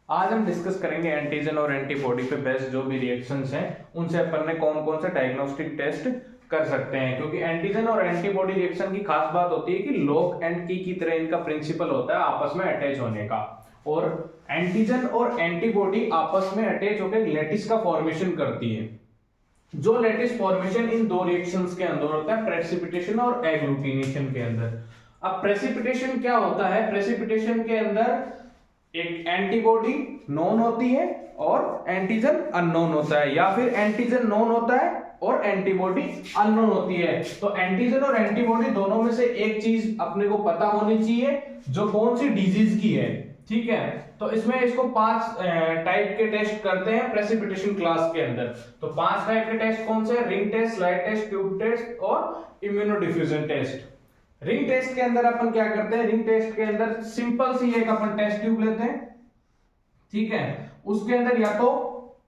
आज हम डिस्कस करेंगे एंटीजन और एंटीबॉडी पे बेस्ड जो भी रिएक्शंस हैं उनसे अपन ने कौन कौन से डायग्नोस्टिक टेस्ट कर सकते हैं, क्योंकि एंटीजन और एंटीबॉडी रिएक्शन की खास बात होती है कि लॉक एंड की तरह इनका प्रिंसिपल होता है आपस में अटैच होने का। और एंटीजन और एंटीबॉडी आपस में अटैच होकर लैटिस का फॉर्मेशन करती है। जो लैटिस फॉर्मेशन इन दो रिएक्शंस के अंदर होता है, प्रेसिपिटेशन और एग्लूटिनेशन के अंदर। अब प्रेसिपिटेशन क्या होता है? प्रेसिपिटेशन के अंदर एक एंटीबॉडी नोन होती है और एंटीजन अननोन होता है, या फिर एंटीजन नोन होता है और एंटीबॉडी अननोन होती है। तो एंटीजन और एंटीबॉडी दोनों में से एक चीज अपने को पता होनी चाहिए जो कौन सी डिजीज की है, ठीक है। तो इसमें इसको 5 टाइप के टेस्ट करते हैं प्रेसिपिटेशन क्लास के अंदर। तो 5 टाइप के टेस्ट कौन से? Ring test, slide test, tube test और इम्यूनोडिफ्यूजन टेस्ट। रिंग टेस्ट के अंदर अपन क्या करते हैं? रिंग टेस्ट के अंदर सिंपल सी एक अपन टेस्ट ट्यूब लेते हैं, ठीक है। उसके अंदर या तो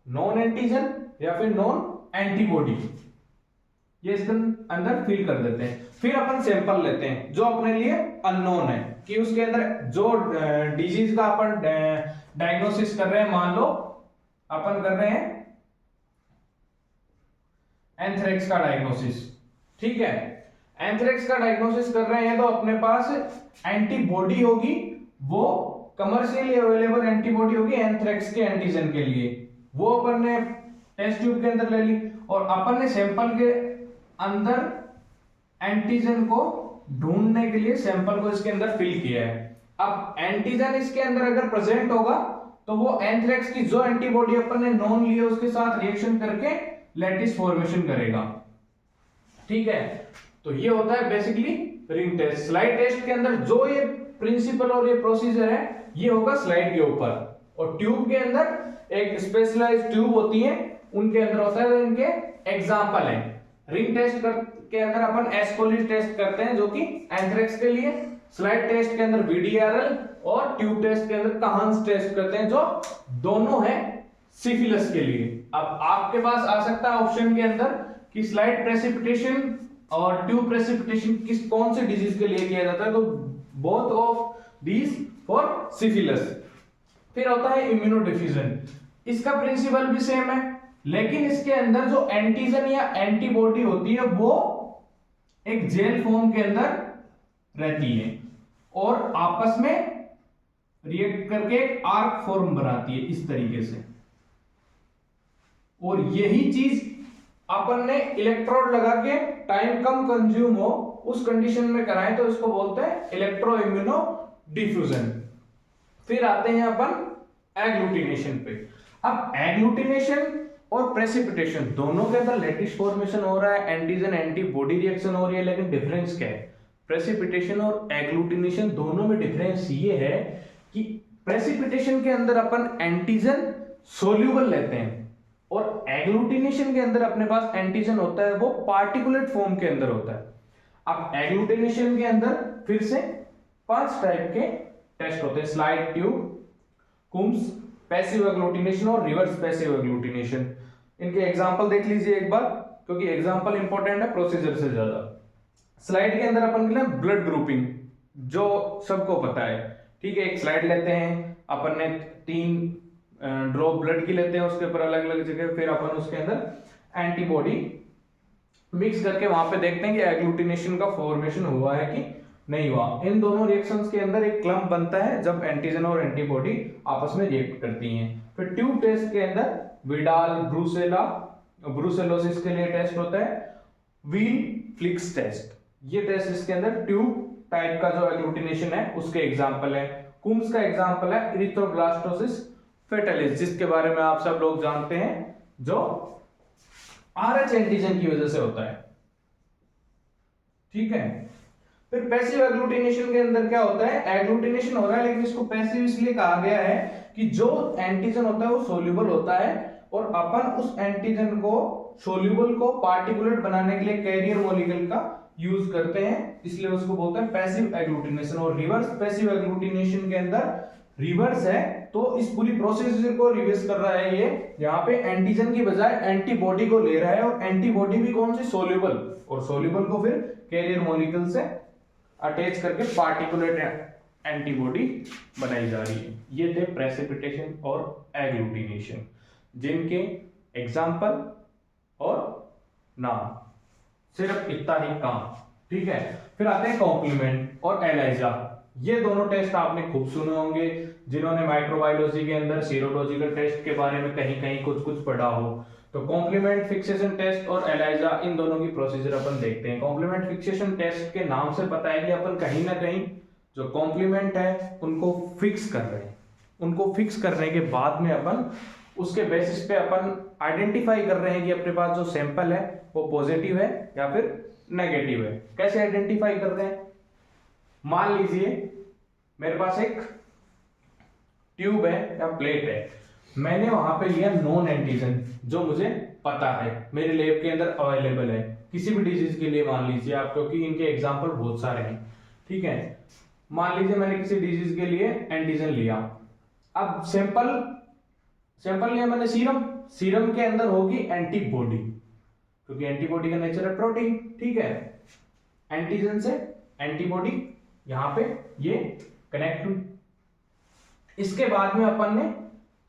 नॉन एंटीजन या फिर नॉन एंटीबॉडी ये इसके अंदर फिल कर देते हैं। फिर अपन सैंपल लेते हैं जो अपने लिए अननोन है कि उसके अंदर जो डिजीज का अपन डायग्नोसिस कर रहे हैं। मान लो अपन कर रहे हैं एंथ्रेक्स का डायग्नोसिस, ठीक है। एंथ्रेक्स का डायग्नोसिस कर रहे हैं तो अपने पास एंटीबॉडी होगी, वो कमर्शियली अवेलेबल एंटीबॉडी होगी एंथ्रेक्स के एंटीजन के लिए, वो अपन ने टेस्ट ट्यूब के अंदर ले ली। और अपन ने सैंपल के अंदर एंटीजन को ढूंढने के लिए सैंपल को इसके अंदर फिल किया है। अब एंटीजन इसके अंदर अगर प्रेजेंट होगा तो वो एंथ्रेक्स की जो एंटीबॉडी अपन ने नॉन ली है उसके साथ रिएक्शन करके लैटिस फॉर्मेशन करेगा, ठीक है। तो ये होता है basically ring test. Slide test के अंदर जो ये प्रिंसिपल और ये प्रोसीजर है ये होगा स्लाइड के ऊपर। और ट्यूब के अंदर एक स्पेशलाइज्ड ट्यूब होती है, उनके अंदर होता है, तो इनके एग्जांपल है। रिंग टेस्ट के अंदर अपन एस्कोली टेस्ट करते हैं जो कि एंथ्रेक्स के लिए, स्लाइड टेस्ट के अंदर वीडीआरएल और ट्यूब टेस्ट के अंदर कहांस टेस्ट करते हैं जो दोनों है सिफिलिस के लिए। अब आपके पास आ सकता है ऑप्शन के अंदर कि स्लाइड प्रेसिपिटेशन और ट्यूब प्रेसिपिटेशन किस कौन से डिजीज के लिए किया जाता है, तो both of these for syphilis. फिर होता है इम्यूनोडिफ्यूजन। इसका प्रिंसिपल भी सेम है, लेकिन इसके अंदर जो एंटीजन या एंटीबॉडी होती है वो एक जेल फॉर्म के अंदर रहती है और आपस में रिएक्ट करके एक आर्क फॉर्म बनाती है इस तरीके से। और यही चीज अपन ने इलेक्ट्रोड लगा के टाइम कम कंज्यूम हो उस कंडीशन में कराएं तो इसको बोलते हैं इलेक्ट्रो इम्यूनो डिफ्यूजन। फिर आते हैं अपन एग्लूटिनेशन पे। अब एग्लूटिनेशन और प्रेसिपिटेशन दोनों के अंदर लैटिस फॉर्मेशन हो रहा है, एंटीजन एंटीबॉडी रिएक्शन हो रही है, लेकिन डिफरेंस क्या है? प्रेसिपिटेशन और एग्लूटिनेशन दोनों में डिफरेंस ये है कि प्रेसिपिटेशन के अंदर अपन एंटीजन सोल्यूबल लेते हैं और एग्लूटिनेशन के अंदर अपने पास एंटीजन होता है वो पार्टिकुलेट फॉर्म के अंदर होता है। अब एग्लूटिनेशन के अंदर फिर से 5 टाइप के टेस्ट होते हैं, स्लाइड ट्यूब, कुम्स, पैसिव एग्लूटिनेशन और रिवर्स पैसिव एग्लूटिनेशन। इनके एग्जांपल देख लीजिए एक बार, क्योंकि एग्जांपल इंपॉर्टेंट है प्रोसीजर से ज्यादा। स्लाइड के अंदर अपन के लिए ब्लड ग्रुपिंग जो सबको पता है, ठीक है। एक स्लाइड लेते हैं अपन ने, 3 ड्रॉप ब्लड की लेते हैं उसके ऊपर अलग अलग जगह, फिर अपन उसके अंदर एंटीबॉडी मिक्स करके वहां पे देखते हैं कि एग्लूटिनेशन का फॉर्मेशन हुआ है कि नहीं हुआ। इन दोनों रिएक्शंस के अंदर एक क्लम्प बनता है जब एंटीजन और एंटीबॉडी आपस में रिएक्ट करती हैं। फिर ट्यूब टेस्ट के अंदर विडाल ब्रूसेलोसिस के लिए टेस्ट होता है व्हील फ्लिक्स टेस्ट। ये टेस्ट इसके अंदर ट्यूब टाइप का जो एग्लूटिनेशन है उसके एग्जांपल है। कुम्स का एग्जांपल है इरिथ्रोब्लास्टोसिस फेटालिस, जिसके बारे में आप सब लोग जानते हैं, जो RH एंटीजन की वजह से होता है, ठीक है। फिर पैसिव एग्लूटिनेशन के अंदर क्या होता है? एग्लूटिनेशन हो रहा है, लेकिन इसको पैसिव इसलिए कहा गया है कि जो एंटीजन होता है वो सोल्यूबल होता है और अपन उस एंटीजन को सोल्यूबल को पार्टिकुलेट बनाने के लिए कैरियर मॉलिक्यूल का यूज करते हैं, इसलिए उसको बोलते हैं पैसिव एग्लूटिनेशन। और रिवर्स पैसिव एग्लूटिनेशन के अंदर रिवर्स है, तो इस पूरी प्रोसेस को रिवर्स कर रहा है ये। यहाँ पे एंटीजन की बजाय एंटीबॉडी को ले रहा है और एंटीबॉडी भी कौन सी? सोल्यूबल, और सोल्यूबल को फिर कैरियर मॉलिक्यूल से अटैच करके पार्टिकुलेट एंटीबॉडी बनाई जा रही है। ये थे प्रेसिपिटेशन और एग्लूटिनेशन, जिनके एग्जाम्पल और नाम, सिर्फ इतना ही काम। ठीक है, फिर आते हैं कॉम्प्लीमेंट और एलाइजा। ये दोनों टेस्ट आपने खूब सुने होंगे, जिन्होंने माइक्रोबायोलॉजी के अंदर सीरोलॉजिकल टेस्ट के बारे में कहीं कहीं कुछ कुछ पढ़ा हो। तो कॉम्प्लीमेंट फिक्सेशन टेस्ट और एलाइजा, इन दोनों की प्रोसीजर अपन देखते हैं। कॉम्प्लीमेंट फिक्सेशन टेस्ट के नाम से पता है कि अपन कहीं ना कहीं जो कॉम्प्लीमेंट है उनको फिक्स कर रहे हैं। उनको फिक्स करने के बाद में अपन उसके बेसिस पे अपन आइडेंटिफाई कर रहे हैं कि अपने पास जो सैंपल है वो पॉजिटिव है या फिर नेगेटिव है। कैसे आइडेंटिफाई कर रहे हैं? मान लीजिए मेरे पास एक ट्यूब है या प्लेट है, मैंने वहां पे लिया नॉन एंटीजन जो मुझे पता है मेरे लैब के अंदर अवेलेबल है किसी भी डिजीज के लिए, मान लीजिए आप, क्योंकि इनके एग्जांपल बहुत सारे हैं। ठीक है, मान लीजिए मैंने किसी डिजीज के लिए एंटीजन लिया। अब सैंपल लिया मैंने सीरम के अंदर होगी एंटीबॉडी, क्योंकि एंटीबॉडी का नेचर है प्रोटीन। ठीक है, एंटीजन से एंटीबॉडी यहां पे ये कनेक्ट हुई। इसके बाद में अपन ने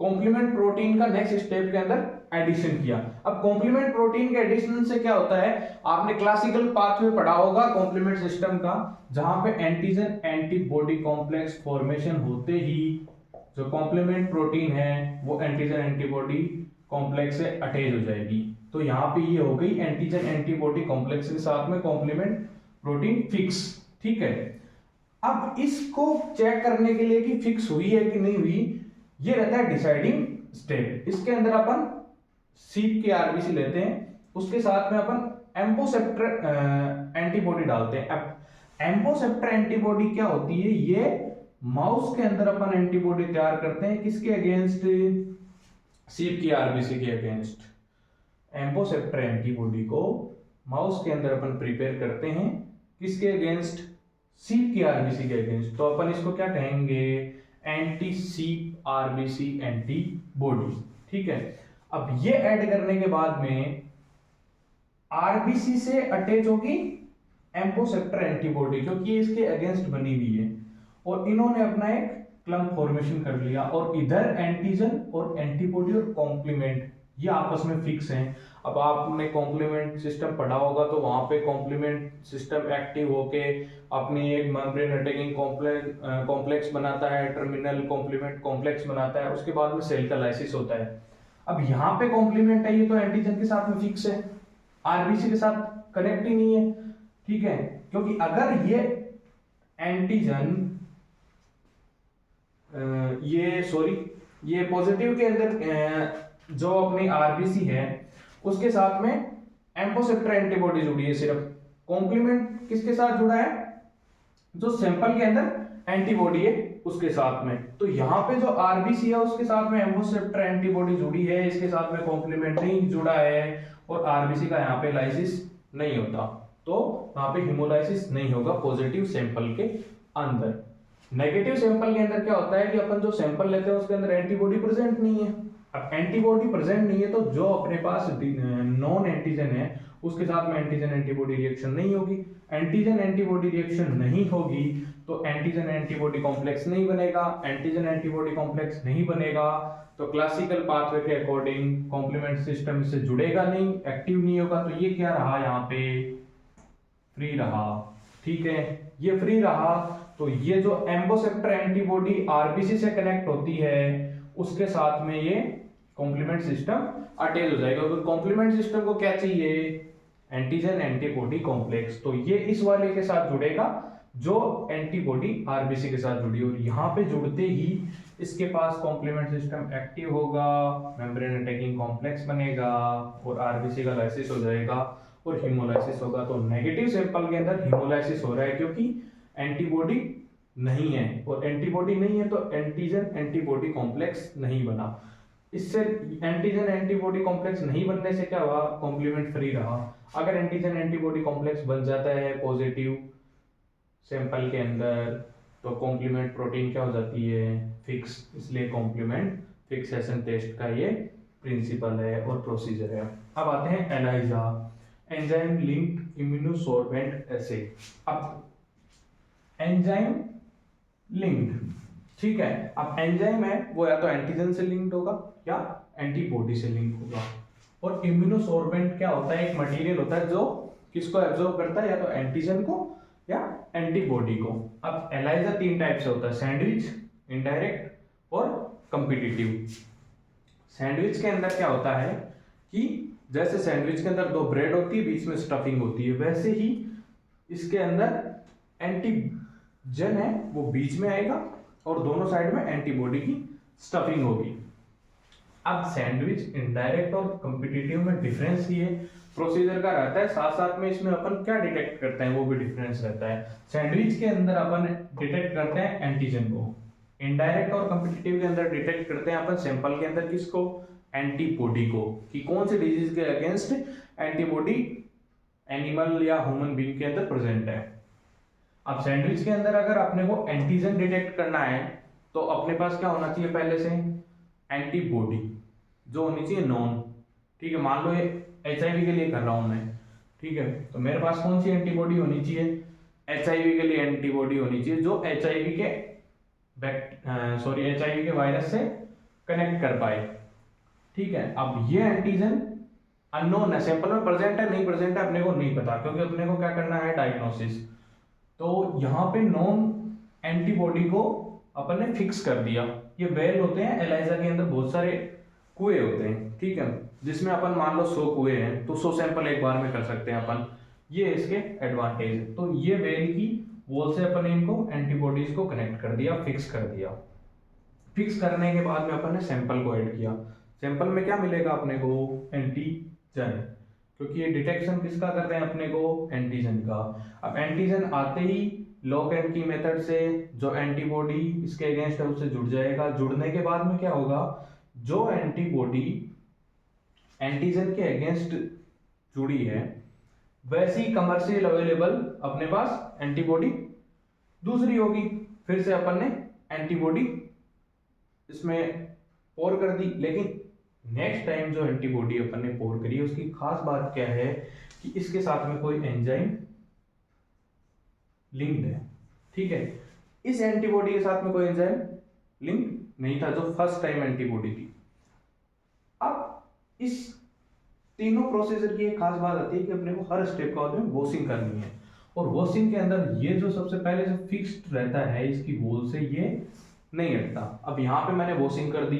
कॉम्प्लीमेंट प्रोटीन का नेक्स्ट स्टेप के अंदर एडिशन किया। अब कॉम्प्लीमेंट प्रोटीन के एडिशन से क्या होता है, आपने क्लासिकल पाथवे पढ़ा होगा कॉम्प्लीमेंट सिस्टम का, जहां पे एंटीजन एंटीबॉडी कॉम्प्लेक्स फॉर्मेशन होते ही जो कॉम्प्लीमेंट प्रोटीन है वो एंटीजन एंटीबॉडी कॉम्प्लेक्स से अटैच हो जाएगी। तो यहाँ पे ये हो गई एंटीजन एंटीबॉडी कॉम्प्लेक्स के साथ में कॉम्प्लीमेंट प्रोटीन फिक्स। ठीक है, अब इसको चेक करने के लिए कि फिक्स हुई है कि नहीं हुई, ये रहता है डिसाइडिंग स्टेप। इसके अंदर अपन सीप के आरबीसी लेते हैं, उसके साथ में अपन एम्पोसेप्टर एंटीबॉडी डालते हैं। अब एम्पोसेप्टर एंटीबॉडी क्या होती है, ये माउस के अंदर अपन एंटीबॉडी तैयार करते हैं किसके अगेंस्ट, सीप की आरबीसी के अगेंस्ट। एम्पोसेप्टर एंटीबॉडी को माउस के अंदर अपन प्रिपेयर करते हैं किसके अगेंस्ट, सीप की आरबीसी के अगेंस्ट। तो अपन इसको क्या कहेंगे, एंटी सीप आरबीसी एंटीबॉडी। ठीक है, अब ये ऐड करने के बाद में आरबीसी से अटैच होगी एम्पोसेप्टर एंटीबॉडी, क्योंकि इसके अगेंस्ट बनी हुई है, और इन्होंने अपना एक क्लम्प फॉर्मेशन कर लिया, और इधर एंटीजन और एंटीबॉडी और कॉम्प्लीमेंट ये आपस में फिक्स हैं। अब आपने कॉम्प्लीमेंट सिस्टम पढ़ा होगा तो वहां पे कॉम्प्लीमेंट सिस्टम एक्टिव होके अपनी एक मेम्ब्रेन अटैकिंग कॉम्प्लेक्स बनाता है, टर्मिनल कॉम्प्लीमेंट कॉम्प्लेक्स बनाता है, उसके बाद में सेल का लाइसिस होता है। अब यहाँ पे कॉम्प्लीमेंट है, ये तो एंटीजन के साथ में फिक्स है, आरबीसी के साथ कनेक्ट ही नहीं है। ठीक है, क्योंकि अगर ये एंटीजन ये पॉजिटिव के अंदर जो अपनी आरबीसी है उसके साथ में एम्पोसेप्टर एंटीबॉडी जुड़ी है, सिर्फ कॉम्प्लीमेंट किसके साथ जुड़ा है, जो सैंपल के अंदर एंटीबॉडी है उसके साथ में। तो यहाँ पे जो आरबीसी है उसके साथ में एम्पोसेप्टर एंटीबॉडी जुड़ी है, इसके साथ में कॉम्प्लीमेंट नहीं जुड़ा है, और आरबीसी का यहाँ पे लाइसिस नहीं होता, तो यहाँ पे हिमोलाइसिस नहीं होगा पॉजिटिव सैंपल के अंदर। नेगेटिव सैंपल के अंदर क्या होता है कि अपन जो सैंपल लेते हैं उसके अंदर एंटीबॉडी प्रेजेंट नहीं है। अब एंटीबॉडी प्रेजेंट नहीं है तो जो अपने पास नॉन एंटीजन है उसके साथ में एंटीजन एंटीबॉडी रिएक्शन नहीं होगी। एंटीजन एंटीबॉडी रिएक्शन नहीं होगी तो एंटीजन एंटीबॉडी कॉम्प्लेक्स नहीं बनेगा। एंटीजन एंटीबॉडी कॉम्प्लेक्स नहीं बनेगा तो क्लासिकल पाथवे के अकॉर्डिंग कॉम्प्लीमेंट सिस्टम से जुड़ेगा नहीं, एक्टिव नहीं होगा। तो ये क्या रहा, यहाँ पे फ्री रहा। ठीक है, ये फ्री रहा तो ये जो एम्पोसेप्टर एंटीबॉडी आरबीसी से कनेक्ट होती है उसके साथ में ये कॉम्प्लीमेंट सिस्टम अटैच हो जाएगा। तो कॉम्प्लीमेंट सिस्टम को क्या चाहिए, एंटीजन एंटीबॉडी कॉम्प्लेक्स, तो ये इस वाले के साथ जुड़ेगा जो एंटीबॉडी आरबीसी के साथ जुड़ी, और यहाँ पे जुड़ते ही इसके पास कॉम्प्लीमेंट सिस्टम एक्टिव होगा, मेम्ब्रेन अटैकिंग कॉम्प्लेक्स बनेगा और आरबीसी का लाइसिस हो जाएगा और हीमोलाइसिस होगा। तो नेगेटिव सैंपल के अंदर हीमोलाइसिस हो रहा है क्योंकि एंटीबॉडी नहीं है, और एंटीबॉडी नहीं है तो एंटीजन एंटीबॉडी कॉम्प्लेक्स नहीं बना। इससे एंटीजन एंटीबॉडी कॉम्प्लेक्स नहीं बनने से क्या हुआ, कॉम्प्लीमेंट फ्री रहा। अगर एंटीजन एंटीबॉडी कॉम्प्लेक्स बन जाता है पॉजिटिव सैंपल के अंदर तो कॉम्प्लीमेंट प्रोटीन क्या हो जाती है, फिक्स। इसलिए कॉम्प्लीमेंट फिक्सेशन टेस्ट का ये प्रिंसिपल है और प्रोसीजर है। अब आते हैं एलाइजा, एंजाइम लिंक्ड इम्यूनोसॉर्बेंट एसे। अब एंजाइम लिंक्ड, ठीक है। अब एंजाइम है वो या तो एंटीजन से लिंक्ड होगा या एंटीबॉडी से लिंक होगा। और इम्यूनोसोर्बेंट क्या होता है, एक मटेरियल होता है जो किसको एब्जॉर्ब करता है, या तो एंटीजन को या एंटीबॉडी को। अब एलाइजा तीन टाइप से होता है, सैंडविच, इनडायरेक्ट और कॉम्पिटिटिव। सैंडविच के अंदर क्या होता है कि जैसे सैंडविच के अंदर दो ब्रेड होती है, बीच में स्टफिंग होती है, वैसे ही इसके अंदर एंटीजन है वो बीच में आएगा और दोनों साइड में एंटीबॉडी की स्टफिंग होगी। अब सैंडविच, इनडायरेक्ट और कॉम्पिटिटिव में डिफरेंस ये प्रोसीजर का रहता है, साथ साथ में इसमें अपन क्या डिटेक्ट करते हैं वो भी डिफरेंस रहता है। सैंडविच के अंदर अपन डिटेक्ट करते हैं एंटीजन को, इनडायरेक्ट और कॉम्पिटिटिव के अंदर डिटेक्ट करते हैं अपन सैंपल के अंदर किसको, एंटीबॉडी को, कि कौन से डिजीज के अगेंस्ट एंटीबॉडी एनिमल या ह्यूमन बीइंग के अंदर प्रेजेंट है। अब सैंडविच के अंदर अगर अपने को एंटीजन डिटेक्ट करना है तो अपने पास क्या होना चाहिए, पहले से एंटीबॉडी जो होनी चाहिए नॉन, ठीक है। मान लो ये HIV के लिए कर रहा हूं मैं, ठीक है, तो मेरे पास कौन सी एंटीबॉडी होनी चाहिए, HIV के लिए एंटीबॉडी होनी चाहिए जो HIV के वायरस से कनेक्ट कर पाए, ठीक है। अब ये एंटीजन अननोन है, सैंपल में प्रेजेंट है नहीं प्रेजेंट है अपने को नहीं पता, क्योंकि अपने को क्या करना है, डायग्नोसिस। तो यहाँ पे नॉन एंटीबॉडी को अपन ने फिक्स कर दिया। ये वेल होते हैं, एलाइजा के अंदर बहुत सारे कुएं होते हैं, ठीक है, जिसमें अपन मान लो 100 कुएं हैं तो 100 सैंपल एक बार में कर सकते हैं अपन, ये इसके एडवांटेज है। तो ये वेल की वॉल से अपन इनको एंटीबॉडीज को कनेक्ट कर दिया, फिक्स कर दिया। फिक्स करने के बाद में अपन ने सैंपल को ऐड किया। सैंपल में क्या मिलेगा अपने को, एंटीजन, क्योंकि ये डिटेक्शन किसका कर रहे हैं अपने को, एंटीजन का। अब एंटीजन आते ही लॉक एंड की मेथड से जो एंटीबॉडी इसके अगेंस्ट है उससे जुड़ जाएगा। जुड़ने के बाद में क्या होगा, जो एंटीबॉडी एंटीजन के अगेंस्ट जुड़ी है वैसी कमर्शियल अवेलेबल अपने पास एंटीबॉडी दूसरी होगी। फिर से अपन ने एंटीबॉडी इसमें पोर कर दी, लेकिन नेक्स्ट टाइम जो एंटीबॉडी अपन ने पोर करी उसकी खास बात क्या है कि इसके साथ में कोई एंजाइम लिंक्ड है, ठीक है। इस एंटीबॉडी के साथ में कोई एंजाइम लिंक नहीं था जो फर्स्ट टाइम एंटीबॉडी थी। अब इस तीनों प्रोसीजर की एक खास बात आती है कि अपने को हर स्टेप का उसमें वॉशिंग करनी है, और वॉशिंग के अंदर ये जो सबसे पहले जो फिक्स्ड रहता है इसकी वॉल से ये नहीं हटता। अब यहाँ पे मैंने वॉशिंग कर दी,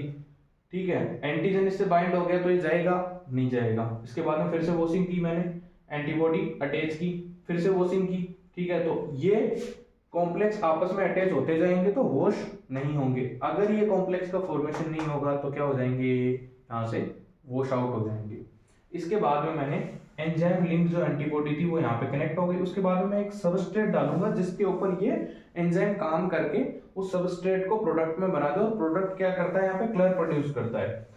ठीक है, एंटीजन इससे बाइंड हो गया तो ये जाएगा नहीं जाएगा। इसके बाद में फिर से वॉशिंग की मैंने, एंटीबॉडी अटैच की, फिर से वॉशिंग की, ठीक है। तो ये कॉम्प्लेक्स आपस में अटैच होते जाएंगे तो वॉश नहीं होंगे। अगर ये कॉम्प्लेक्स का फॉर्मेशन नहीं होगा तो क्या हो जाएंगे, यहाँ से वॉश आउट हो जाएंगे। इसके बाद में मैंने एंजाइम लिंक जो एंटीबॉडी थी वो यहाँ पे कनेक्ट हो गई। उसके बाद में मैं एक सबस्ट्रेट डालूंगा जिसके ऊपर ये एंजाइम काम करके उस सबस्ट्रेट को प्रोडक्ट में बना दे, और प्रोडक्ट क्या करता है, यहाँ पे कलर प्रोड्यूस करता है।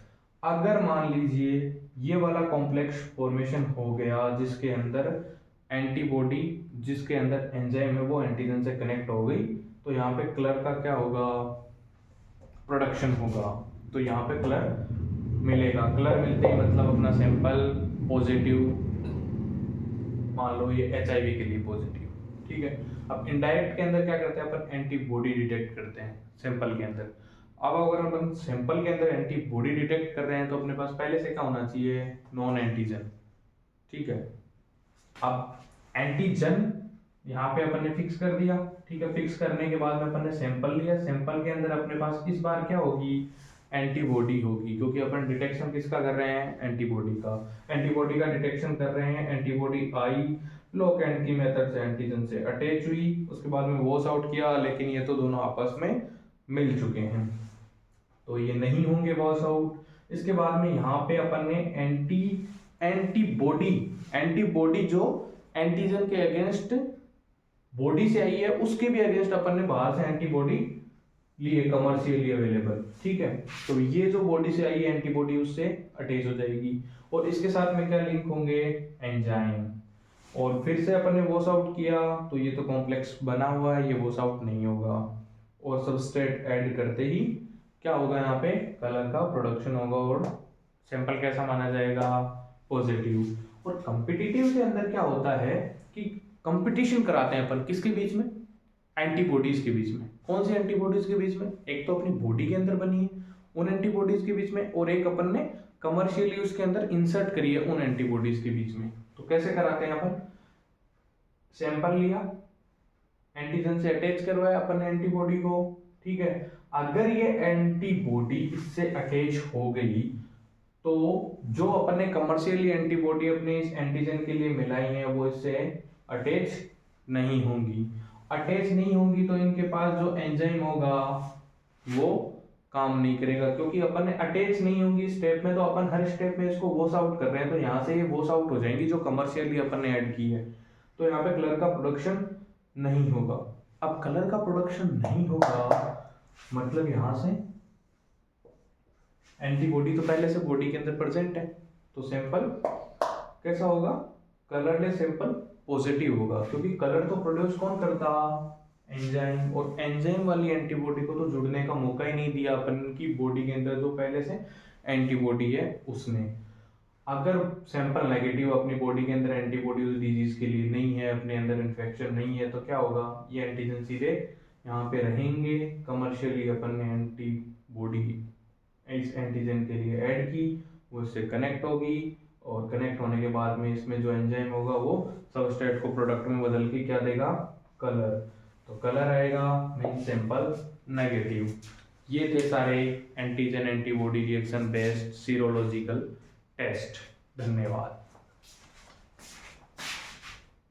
अगर मान लीजिए ये वाला कॉम्प्लेक्स फॉर्मेशन हो गया जिसके अंदर एंटीबॉडी, जिसके अंदर एंजाइम है वो एंटीजन से कनेक्ट हो गई, तो यहाँ पे कलर का क्या होगा, प्रोडक्शन होगा। तो यहाँ पे कलर मिलेगा। कलर मिलते ही मतलब अपना सैंपल पॉजिटिव, मान लो ये HIV के लिए पॉजिटिव, ठीक है। अब इनडायरेक्ट के अंदर क्या करते हैं अपन, एंटीबॉडी डिटेक्ट करते हैं सैंपल के अंदर। अब अगर अपन सैंपल के अंदर एंटीबॉडी डिटेक्ट कर रहे हैं तो अपने पास पहले से क्या होना चाहिए, नॉन एंटीजन, ठीक है। अब एंटीजन यहाँ पे अपन ने फिक्स कर दिया, ठीक है। फिक्स करने के बाद में अपन ने सैंपल लिया, सैंपल के अंदर अपने पास इस बार क्या होगी, एंटीबॉडी होगी, क्योंकि अपन डिटेक्शन किसका कर रहे हैं, एंटीबॉडी का। एंटीबॉडी का डिटेक्शन कर रहे हैं, एंटीबॉडी आई, लॉक एंड की मेथड से एंटीजन से अटैच हुई, उसके बाद में वॉश आउट किया, लेकिन ये तो दोनों आपस में मिल चुके हैं तो ये नहीं होंगे वॉश आउट। इसके बाद में यहाँ पे अपन ने एंटीबॉडी जो एंटीजन के अगेंस्ट बॉडी से आई है उसके भी अगेंस्ट अपन ने बाहर से एंटीबॉडी लिए, कमर्शियली अवेलेबल, ठीक है। तो ये जो बॉडी से आई है एंटीबॉडी उससे अटैच हो जाएगी, और इसके साथ में क्या लिंक होंगे, एंजाइम। और फिर से अपन ने वॉश आउट किया तो ये तो कॉम्प्लेक्स बना हुआ है, ये वॉश आउट नहीं होगा, और सबस्ट्रेट ऐड करते ही क्या होगा, यहाँ पे कलर का प्रोडक्शन होगा और सैंपल कैसा माना जाएगा, पॉजिटिव। और कॉम्पिटिटिव के अंदर क्या होता है कि कंपटीशन कराते हैं अपन किसके बीच में, एंटीबॉडीज के बीच में। कौन सी एंटीबॉडीज के बीच में? एक तो अपनी बॉडी के अंदर बनी है उन एंटीबॉडीज के बीच में, और एक अपन ने कमर्शियली उसके अंदर इंसर्ट करी है उन एंटीबॉडीज के बीच में। तो कैसे कराते हैं अपन? सैंपल लिया, एंटीजन से अटैच करवाया अपन ने एंटीबॉडी को, ठीक है। अगर ये एंटीबॉडी इससे अटैच हो गई तो जो अपन ने कमर्शियली एंटीबॉडी अपने इस एंटीजन के लिए मिलाई है वो इससे अटैच नहीं होंगी। अटैच नहीं होंगी तो इनके पास जो एंजाइम होगा वो काम नहीं करेगा, क्योंकि अपन ने अटैच नहीं होंगी स्टेप में, तो अपन हर स्टेप में इसको वॉश आउट कर रहे हैं, तो यहाँ से ये वॉश आउट हो जाएंगी जो कमर्शियली अपन ने ऐड की है। तो यहाँ पे कलर का प्रोडक्शन नहीं होगा। अब कलर का प्रोडक्शन नहीं होगा मतलब यहाँ से एंटीबॉडी तो पहले से बॉडी के अंदर प्रेजेंट है, तो सैंपल कैसा होगा? कलरलेस सैंपल पॉजिटिव होगा, क्योंकि कलर तो प्रोड्यूस कौन करता? एंजाइम। और एंजाइम वाली एंटीबॉडी को तो जुड़ने का मौका ही नहीं दिया अपन की बॉडी के अंदर, जो पहले से एंटीबॉडी है उसने। अगर सैंपल नेगेटिव अपनी बॉडी के अंदर एंटीबॉडी उस डिजीज के लिए नहीं है, अपने अंदर इन्फेक्शन नहीं है, तो क्या होगा? ये एंटीजन सीधे यहाँ पे रहेंगे। कमर्शियली अपन ने एंटीबॉडी इस एंटीजन के लिए ऐड की, वो इससे कनेक्ट होगी, और कनेक्ट होने के बाद में इसमें जो एंजाइम होगा वो सबस्ट्रेट को प्रोडक्ट में बदल के क्या देगा? कलर। तो कलर आएगा मीन सैंपल नेगेटिव। ये थे सारे antigen antibody reaction based serological test. धन्यवाद।